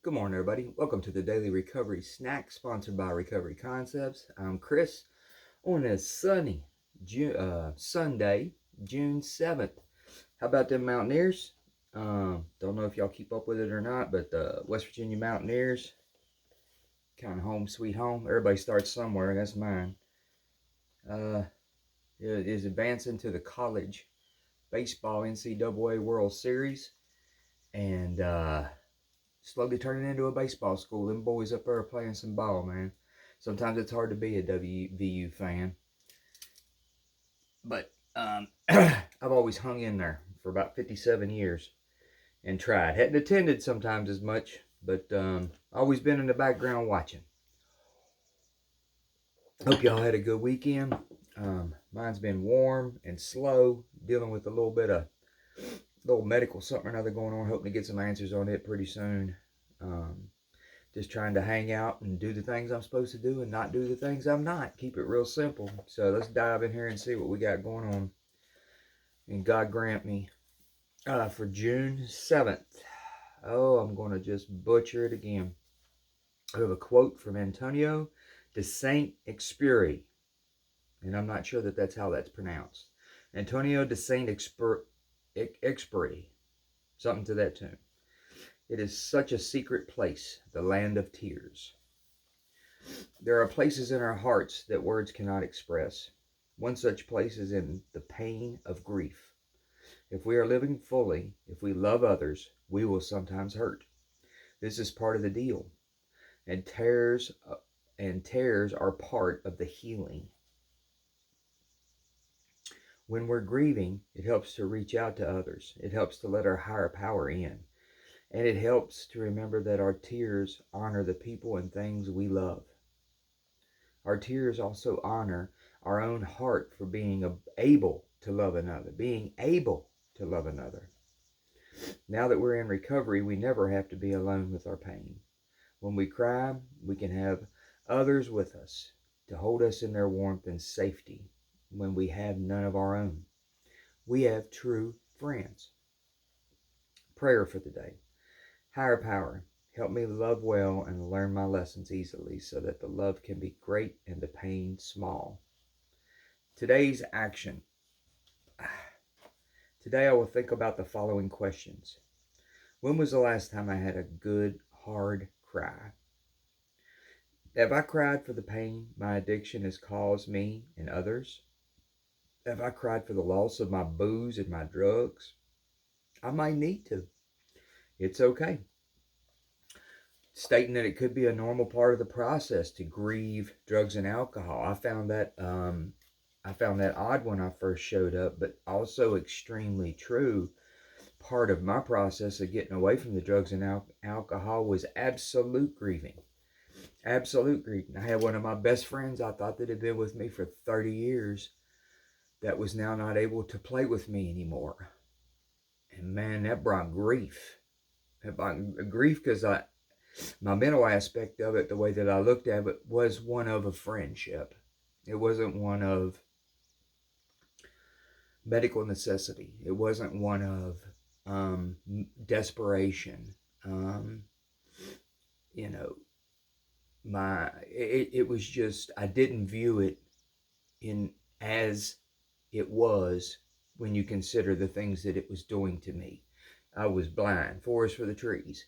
Good morning, everybody. Welcome to the Daily Recovery Snack, sponsored by Recovery Concepts. I'm Chris. On a sunny Sunday, June 7th. How about them Mountaineers? Don't know if y'all keep up with it or not, but the West Virginia Mountaineers, kind of home sweet home. Everybody starts somewhere. That's mine. Uh, it is advancing to the college baseball NCAA World Series, and slowly turning into a baseball school. Them boys up there are playing some ball, man. Sometimes it's hard to be a WVU fan. But I've always hung in there for about 57 years and tried. Hadn't attended sometimes as much, but always been in the background watching. Hope y'all had a good weekend. Mine's been warm and slow, dealing with a little medical something or another going on. Hoping to get some answers on it pretty soon. Just trying to hang out and do the things I'm supposed to do and not do the things I'm not. Keep it real simple. So let's dive in here and see what we got going on. And God grant me for June 7th. Oh, I'm going to just butcher it again. I have a quote from Antonio de Saint-Exupéry. And I'm not sure that that's how that's pronounced. Antonio de Saint-Exupéry. Something to that tune. It is such a secret place, the land of tears. There are places in our hearts that words cannot express. One such place is in the pain of grief. If we are living fully, if we love others, we will sometimes hurt. This is part of the deal. And tears are part of the healing. When we're grieving, it helps to reach out to others. It helps to let our higher power in. And it helps to remember that our tears honor the people and things we love. Our tears also honor our own heart for being able to love another, Now that we're in recovery, we never have to be alone with our pain. When we cry, we can have others with us to hold us in their warmth and safety when we have none of our own. We have true friends. Prayer for the day. Higher power, help me love well and learn my lessons easily so that the love can be great and the pain small. Today's action. Today I will think about the following questions. When was the last time I had a good, hard cry? Have I cried for the pain my addiction has caused me and others? Have I cried for the loss of my booze and my drugs? I might need to. It's okay. Stating that it could be a normal part of the process to grieve drugs and alcohol. I found that odd when I first showed up, but also extremely true. Part of my process of getting away from the drugs and alcohol was absolute grieving. Absolute grieving. I had one of my best friends I thought that had been with me for 30 years that was now not able to play with me anymore. And man, that brought grief. It brought grief because my mental aspect of it, the way that I looked at it, was one of a friendship. It wasn't one of medical necessity. It wasn't one of desperation. It was just, I didn't view it as it was when you consider the things that it was doing to me. I was blind, forest for the trees.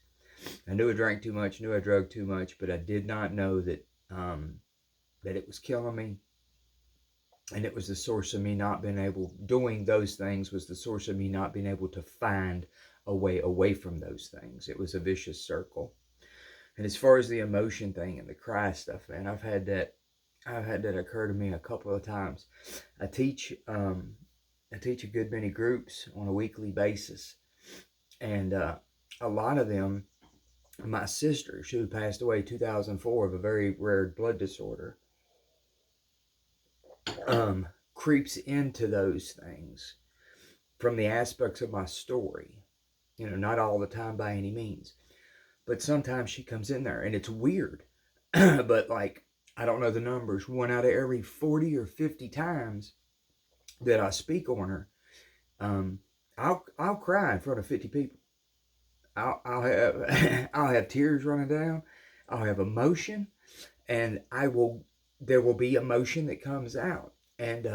I knew I drank too much, knew I drug too much, but I did not know that it was killing me. And it was the source of me not being able, doing those things was the source of me not being able to find a way away from those things. It was a vicious circle. And as far as the emotion thing and the cry stuff, man, I've had that occur to me a couple of times. I teach a good many groups on a weekly basis. And a lot of them, my sister, who passed away in 2004 of a very rare blood disorder, creeps into those things from the aspects of my story. Not all the time by any means, but sometimes she comes in there and it's weird. But like, I don't know the numbers, 1 out of every 40 or 50 times that I speak on her, I'll cry in front of 50 people. I'll have I'll have tears running down. I'll have emotion, and there will be emotion that comes out. And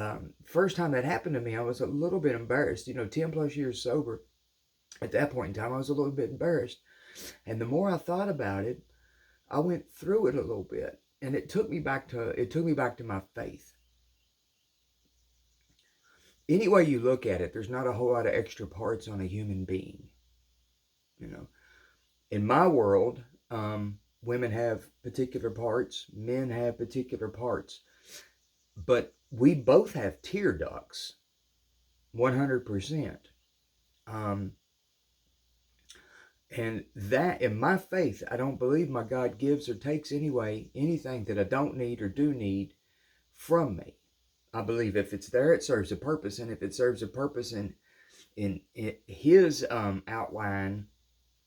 first time that happened to me, I was a little bit embarrassed. 10 plus years sober. At that point in time, I was a little bit embarrassed. And the more I thought about it, I went through it a little bit, and it took me back to my faith. Any way you look at it, there's not a whole lot of extra parts on a human being. In my world, women have particular parts, men have particular parts, but we both have tear ducts, 100%. And that, in my faith, I don't believe my God gives or takes anything that I don't need or do need from me. I believe if it's there, it serves a purpose. And if it serves a purpose in his outline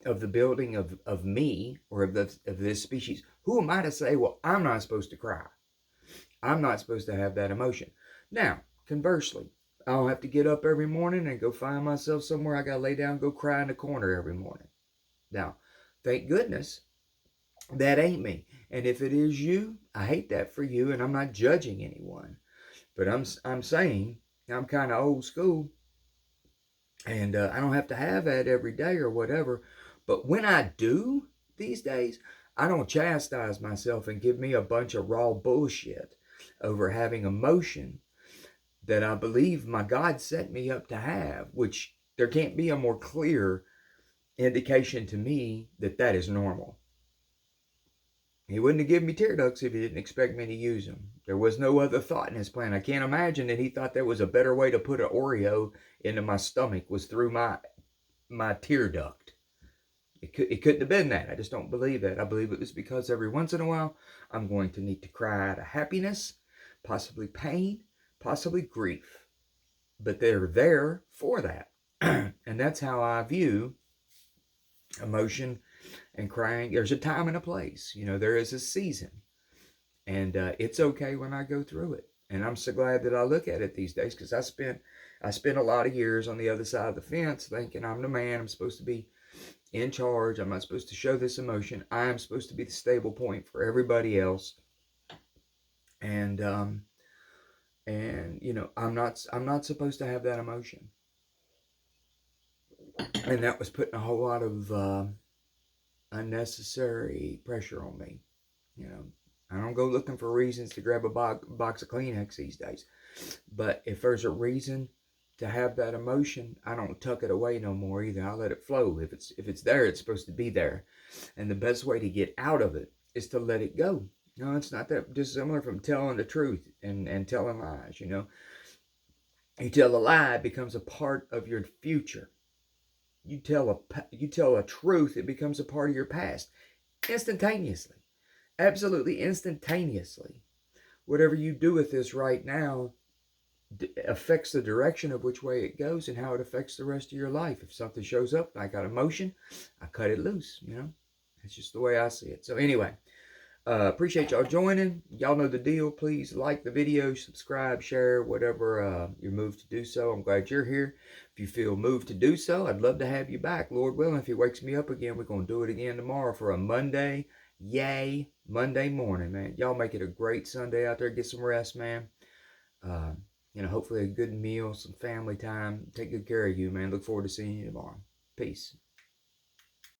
of the building of me or of this species, who am I to say, well, I'm not supposed to cry? I'm not supposed to have that emotion. Now, conversely, I don't have to get up every morning and go find myself somewhere I got to lay down and go cry in the corner every morning. Now, thank goodness that ain't me. And if it is you, I hate that for you, and I'm not judging anyone. But I'm saying I'm kind of old school, and I don't have to have that every day or whatever. But when I do these days, I don't chastise myself and give me a bunch of raw bullshit over having emotion that I believe my God set me up to have, which there can't be a more clear indication to me that is normal. He wouldn't have given me tear ducts if he didn't expect me to use them. There was no other thought in his plan. I can't imagine that he thought there was a better way to put an Oreo into my stomach was through my tear duct. It couldn't have been that. I just don't believe that. I believe it was because every once in a while I'm going to need to cry out of happiness, possibly pain, possibly grief. But they're there for that. And that's how I view emotion and crying. There's a time and a place. There is a season. And it's okay when I go through it. And I'm so glad that I look at it these days, because I spent a lot of years on the other side of the fence thinking I'm the man. I'm supposed to be in charge. I'm not supposed to show this emotion. I am supposed to be the stable point for everybody else. And I'm not supposed to have that emotion. And that was putting a whole lot of unnecessary pressure on me. I don't go looking for reasons to grab a box of Kleenex these days. But if there's a reason to have that emotion, I don't tuck it away no more either. I let it flow. If it's there, it's supposed to be there. And the best way to get out of it is to let it go. It's not that dissimilar from telling the truth and telling lies. You tell a lie, it becomes a part of your future. You tell a truth, it becomes a part of your past. Instantaneously. Absolutely instantaneously. Whatever you do with this right now affects the direction of which way it goes and how it affects the rest of your life. If something shows up, I got emotion, I cut it loose. That's just the way I see it. So anyway, appreciate y'all joining. Y'all know the deal. Please like the video, subscribe, share, whatever you're moved to do so. I'm glad you're here. If you feel moved to do so, I'd love to have you back. Lord willing, if he wakes me up again, we're going to do it again tomorrow for a Monday. Yay, Monday morning, man. Y'all make it a great Sunday out there. Get some rest, man. Hopefully a good meal, some family time. Take good care of you, man. Look forward to seeing you tomorrow. Peace.